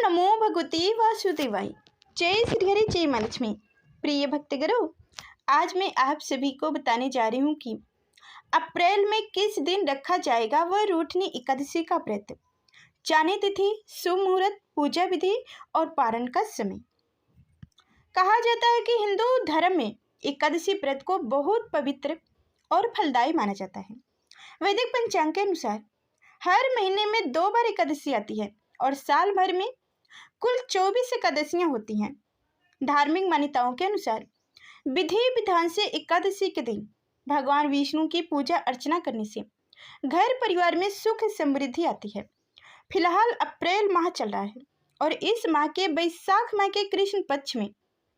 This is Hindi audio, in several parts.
नमो भगवती वासुदेवाय। जय श्री हरि, जय मां लक्ष्मी। प्रिय भक्तगणों, आज मैं आप सभी को बताने जा रही हूँ कि अप्रैल में किस दिन रखा जाएगा वह रूठनी एकादशी का व्रत। जाने तिथि, शुभ मुहूर्त, पूजा विधि और पारण का समय। कहा जाता है कि हिंदू धर्म में एकादशी व्रत को बहुत पवित्र और फलदायी माना जाता है। वैदिक पंचांग के अनुसार हर महीने में 2 बार एकादशी आती है और साल भर में कुल 24 एकादशियां होती हैं। धार्मिक मान्यताओं के अनुसार विधि विधान से एकादशी के दिन भगवान विष्णु की पूजा अर्चना करने से घर परिवार में सुख समृद्धि आती है। फिलहाल अप्रैल माह चल रहा है और इस माह के वैशाख माह के कृष्ण पक्ष में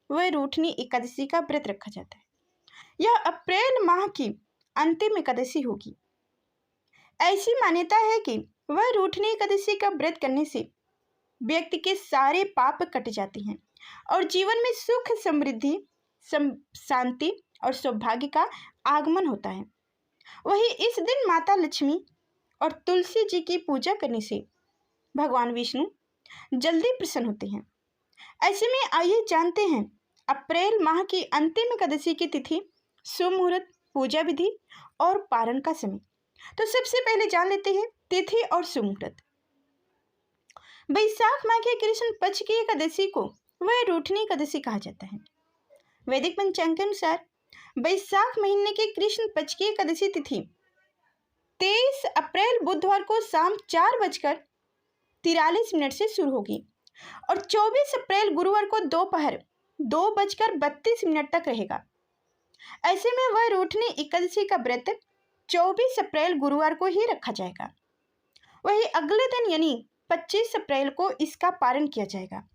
वह रूठनी एकादशी का व्रत रखा जाता है। यह अप्रैल माह की अंतिम एकादशी होगी। ऐसी मान्यता है कि वह रूठनी एकादशी का व्रत करने से व्यक्ति के सारे पाप कट जाते हैं और जीवन में सुख समृद्धि, शांति और सौभाग्य का आगमन होता है। वहीं इस दिन माता लक्ष्मी और तुलसी जी की पूजा करने से भगवान विष्णु जल्दी प्रसन्न होते हैं। ऐसे में आइए जानते हैं अप्रैल माह की अंतिम एकादशी की तिथि, शुभ मुहूर्त, पूजा विधि और पारण का समय। तो सबसे पहले जान लेते हैं तिथि और शुभ मुहूर्त। वैशाख माह के कृष्ण पक्ष की एकादशी को वह रूठनी एकादशी कहा जाता है। वैदिक पंचांग के अनुसार वैशाख महीने के कृष्ण पक्ष की एकादशी तिथि 23 अप्रैल बुधवार को शाम 4:43 से शुरू होगी और 24 अप्रैल गुरुवार को दोपहर 2:32 तक रहेगा। ऐसे में वह रूठनी एकादशी का व्रत 24 अप्रैल गुरुवार को ही रखा जाएगा। वही अगले दिन यानी 25 अप्रैल को इसका पारण किया जाएगा।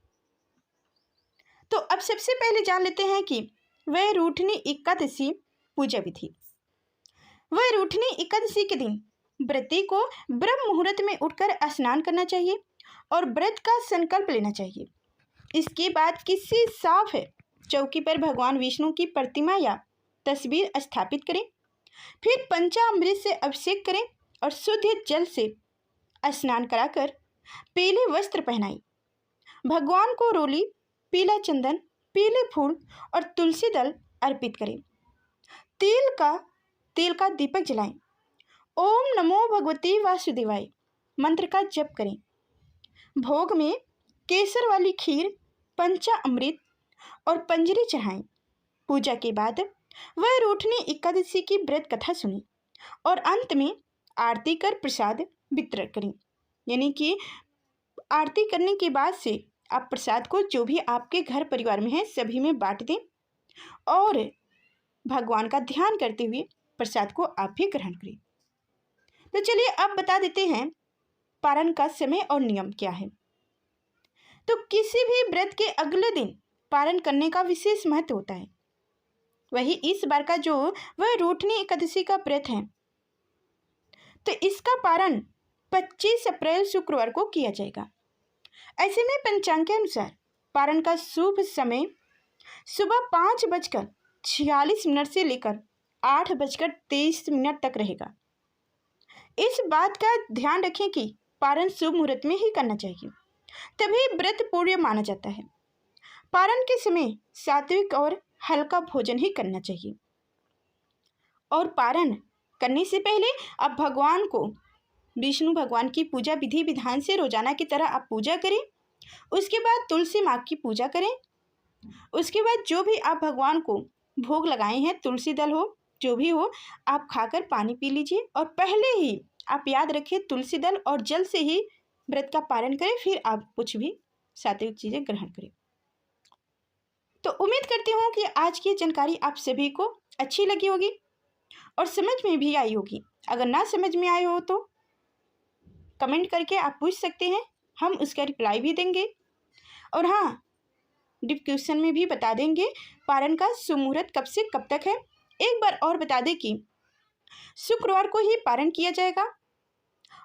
तो अब सबसे पहले जान लेते हैं कि वह रूठनी एकादशी पूजा विधि। वह रूठनी एकादशी के दिन व्रती को ब्रह्म मुहूर्त में उठकर स्नान करना चाहिए और व्रत का संकल्प लेना चाहिए। इसके बाद किसी साफ चौकी पर भगवान विष्णु की प्रतिमा या तस्वीर स्थापित करें। फिर पंचामृत से अभिषेक करें और शुद्ध जल से स्नान कराकर पीले वस्त्र पहनाएं। भगवान को रोली, पीला चंदन, पीले फूल और तुलसी दल अर्पित करें। तेल का दीपक जलाएं। ओम नमो भगवती वासुदेवाय मंत्र का जप करें। भोग में केसर वाली खीर, पंचामृत और पंजरी चढ़ाएं। पूजा के बाद वह रूठनी एकादशी की व्रत कथा सुनी और अंत में आरती कर प्रसाद वितरण करें। यानी कि आरती करने के बाद से आप प्रसाद को जो भी आपके घर परिवार में है सभी में बांट दें और भगवान का ध्यान करते हुए प्रसाद को आप भी ग्रहण करें। तो चलिए अब बता देते हैं पारण का समय और नियम क्या है। तो किसी भी व्रत के अगले दिन पारण करने का विशेष महत्व होता है। वही इस बार का जो वह रूठनी एकादशी का व्रत है तो इसका पारण 25 अप्रैल शुक्रवार को किया जाएगा। ऐसे में पंचांग के अनुसार पारण का शुभ समय सुबह 5:46 से लेकर 8:23 तक रहेगा। इस बात का ध्यान रखें कि पारण शुभ मुहूर्त में ही करना चाहिए, तभी व्रत पूर्ण माना जाता है। पारण के समय सात्विक और हल्का भोजन ही करना चाहिए और पारण करने से पहले आप भगवान को, विष्णु भगवान की पूजा विधि विधान से रोजाना की तरह आप पूजा करें। उसके बाद तुलसी माँ की पूजा करें। उसके बाद जो भी आप भगवान को भोग लगाए हैं, तुलसी दल हो जो भी हो, आप खाकर पानी पी लीजिए और पहले ही आप याद रखिए तुलसी दल और जल से ही व्रत का पारण करें, फिर आप कुछ भी सात्विक चीज़ें ग्रहण करें। तो उम्मीद करती हूँ कि आज की जानकारी आप सभी को अच्छी लगी होगी और समझ में भी आई होगी। अगर ना समझ में आए हो तो कमेंट करके आप पूछ सकते हैं, हम उसका रिप्लाई भी देंगे। और हाँ, डिस्क्रिप्शन में भी बता देंगे पारण का शुभ मुहूर्त कब से कब तक है। एक बार और बता दें कि शुक्रवार को ही पारण किया जाएगा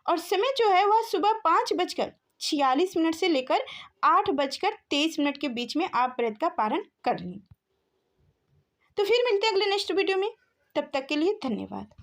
और समय जो है वह सुबह 5:46 से लेकर 8:23 के बीच में आप व्रत का पारण कर लें। तो फिर मिलते हैं अगले नेक्स्ट वीडियो में। तब तक के लिए धन्यवाद।